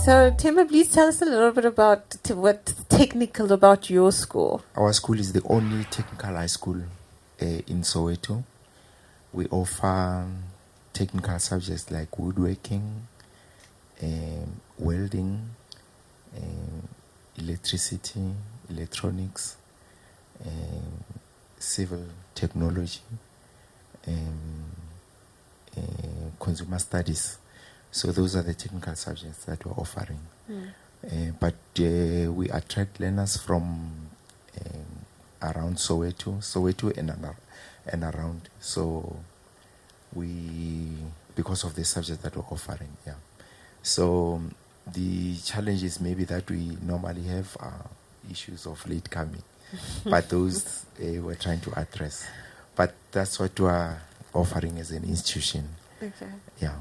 So, Timber, please tell us a little bit about what's technical about your school. Our school is the only technical high school in Soweto. We offer technical subjects like woodworking, welding, electricity, electronics, civil technology, consumer studies. So those are the technical subjects that we're offering. But we attract learners from around Soweto and around. So because of the subjects that we're offering, yeah. So the challenges maybe that we normally have are issues of late coming, but those we're trying to address. But that's what we're offering as an institution. Okay. Yeah.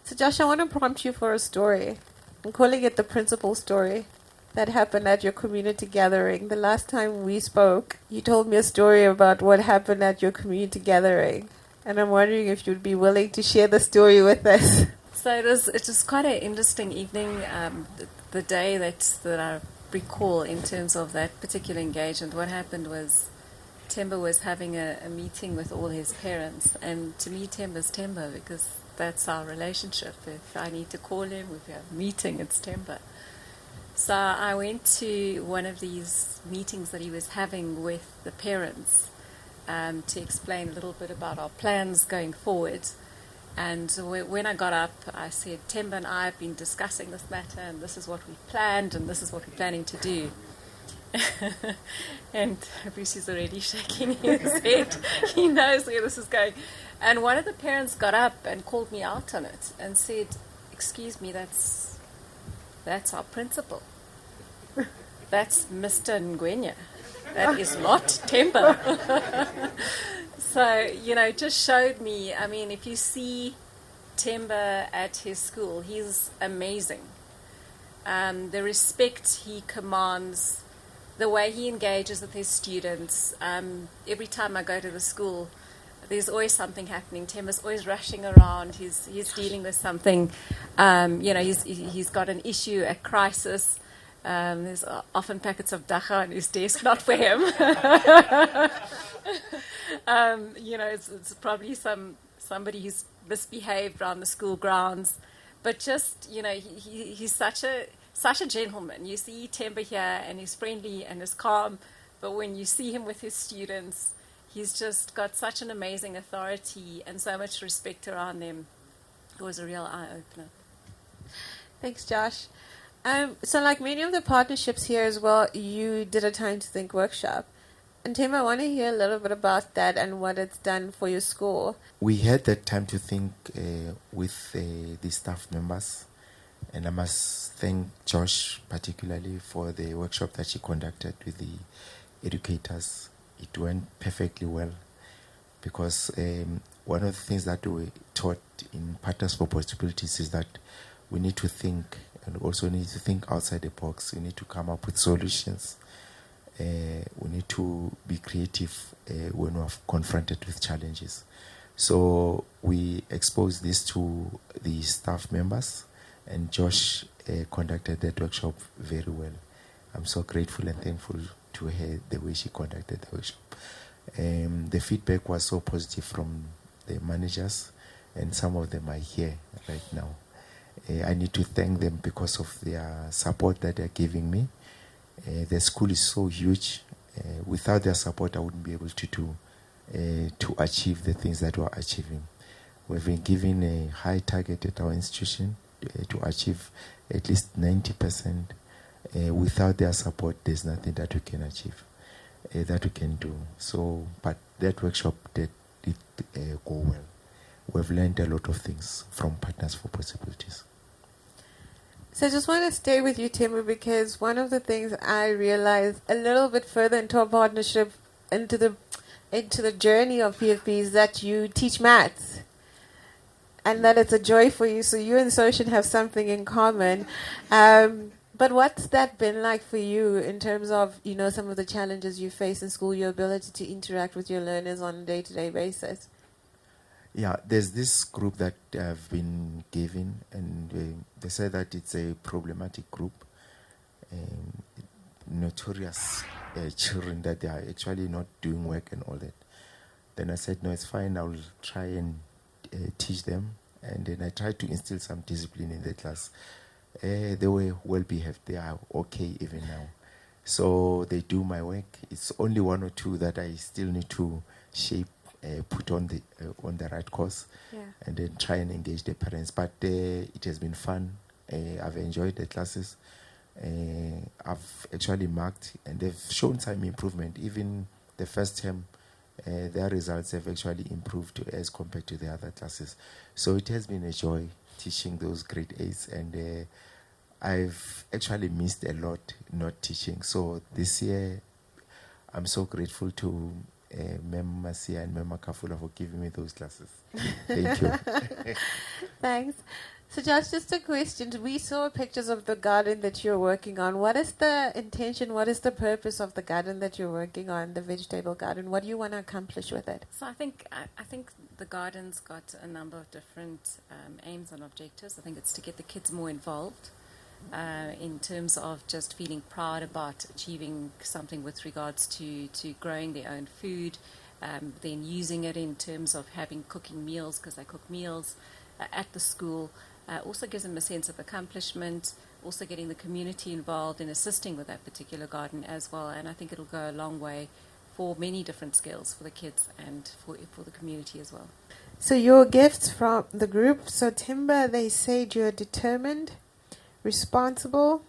So, Josh, I want to prompt you for a story. I'm calling it the principal story that happened at your community gathering. The last time we spoke, you told me a story about what happened at your community gathering. And I'm wondering if you'd be willing to share the story with us. So it was quite an interesting evening, the day that I recall in terms of that particular engagement. What happened was Temba was having a meeting with all his parents, and to me Temba's Temba because that's our relationship. If I need to call him, if we have a meeting, it's Temba. So I went to one of these meetings that he was having with the parents to explain a little bit about our plans going forward. And when I got up, I said, Temba and I have been discussing this matter, and this is what we've planned, and this is what we're planning to do. And Bruce is already shaking his head. He knows where this is going. And one of the parents got up and called me out on it and said, excuse me, that's our principal. That's Mr. Ngwenya. That is not Temba. So, it just showed me, I mean, if you see Temba at his school, he's amazing. The respect he commands, the way he engages with his students. Every time I go to the school, there's always something happening. Temba's always rushing around. He's dealing with something. He's got an issue, a crisis. There's often packets of dacha on his desk, not for him. It's probably somebody who's misbehaved around the school grounds. But just, he's such a gentleman. You see Temba here, and he's friendly and he's calm. But when you see him with his students, he's just got such an amazing authority and so much respect around them. It was a real eye-opener. Thanks, Josh. So like many of the partnerships here as well, you did a Time to Think workshop. And Tim, I want to hear a little bit about that and what it's done for your school. We had that Time to Think with the staff members. And I must thank Josh particularly for the workshop that she conducted with the educators. It went perfectly well because one of the things that we taught in Partners for Possibilities is that we need to think and also need to think outside the box. We need to come up with solutions. We need to be creative when we're confronted with challenges. So we exposed this to the staff members, and Josh conducted that workshop very well. I'm so grateful and thankful to her the way she conducted the workshop. The feedback was so positive from the managers, and some of them are here right now. I need to thank them because of their support that they're giving me. The school is so huge. Without their support, I wouldn't be able to achieve the things that we're achieving. We've been given a high target at our institution to achieve at least 90%. Without their support, there's nothing that we can achieve, that we can do. So, but that workshop did go well. We've learned a lot of things from Partners for Possibilities. So I just want to stay with you, Timber, because one of the things I realized a little bit further into our partnership, into the journey of PFP, is that you teach maths. And that it's a joy for you. So you and Soshin have something in common. But what's that been like for you in terms of, some of the challenges you face in school, your ability to interact with your learners on a day-to-day basis? Yeah, there's this group that I've been given, and they say that it's a problematic group, notorious children, that they are actually not doing work and all that. Then I said, no, it's fine, I'll try and teach them. And then I tried to instill some discipline in the class. They were well behaved, they are okay even now. So they do my work. It's only one or two that I still need to shape, put on the right course, and then try and engage the parents. But it has been fun. I've enjoyed the classes. I've actually marked, and they've shown some improvement. Even the first term, their results have actually improved as compared to the other classes. So it has been a joy teaching those grade 8s, and I've actually missed a lot not teaching. So this year, I'm so grateful to Mem Masia and Mem Kafula for giving me those classes. Thank you. Thanks. So Josh, just a question. We saw pictures of the garden that you're working on. What is the intention, what is the purpose of the garden that you're working on, the vegetable garden? What do you want to accomplish with it? So I think the garden's got a number of different aims and objectives. I think it's to get the kids more involved in terms of just feeling proud about achieving something with regards to growing their own food, then using it in terms of cooking meals, because they cook meals at the school. Also gives them a sense of accomplishment, also getting the community involved in assisting with that particular garden as well. And I think it'll go a long way for many different skills for the kids and for the community as well. So your gifts from the group, so Timber, they said you're determined, responsible,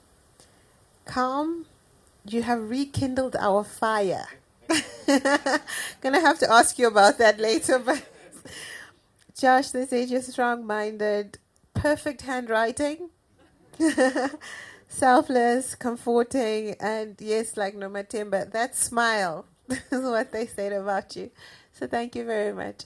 calm, you have rekindled our fire. Gonna have to ask you about that later, but Josh, they say you're strong-minded, perfect handwriting, selfless, comforting, and yes, like Nomatemba, that smile is what they said about you. So thank you very much.